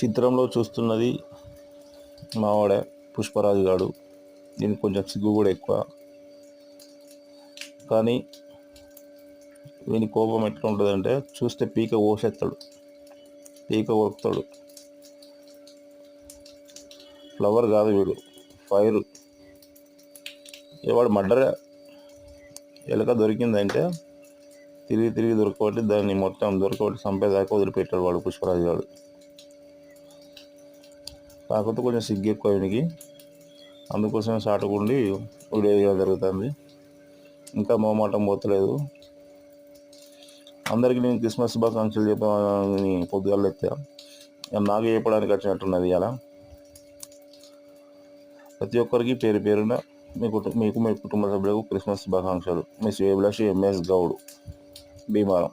చిత్రంలో చూస్తున్నది మావాడే పుష్పరాజు గాడు. దీనికి కొంచెం సిగ్గు కూడా ఎక్కువ. కానీ వీని కోపం ఎట్లా ఉంటుందంటే చూస్తే పీక కోసేస్తాడు, పీక కొరుకుతాడు. ఫ్లవర్ కాదు వీడు, ఫైర్. వాడు మర్డరే. ఎలుక దొరికిందంటే తిరిగి తిరిగి దొరకబట్టి దాన్ని మొత్తం దొరకబట్టి చంపేదాకా వదిలిపెట్టాడు వాడు పుష్పరాజు గారు. కాకపోతే కొంచెం సిగ్గు ఎక్కువ వీనికి, అందుకోసమే సాటుకుండి వీడియో జరుగుతుంది. ఇంకా మొహమాటం పోతలేదు. అందరికీ నేను క్రిస్మస్ శుభాకాంక్షలు చెప్పని పొద్దుగాలు ఎత్తా, నాకు చెప్పడానికి వచ్చినట్టున్నది అలా. ప్రతి ఒక్కరికి పేరు పేరున మీకు మీ కుటుంబ సభ్యులకు క్రిస్మస్ శుభాకాంక్షలు. మీ శ్రేయభిలాషి ఎంఎస్ గౌడ్, భీమారం.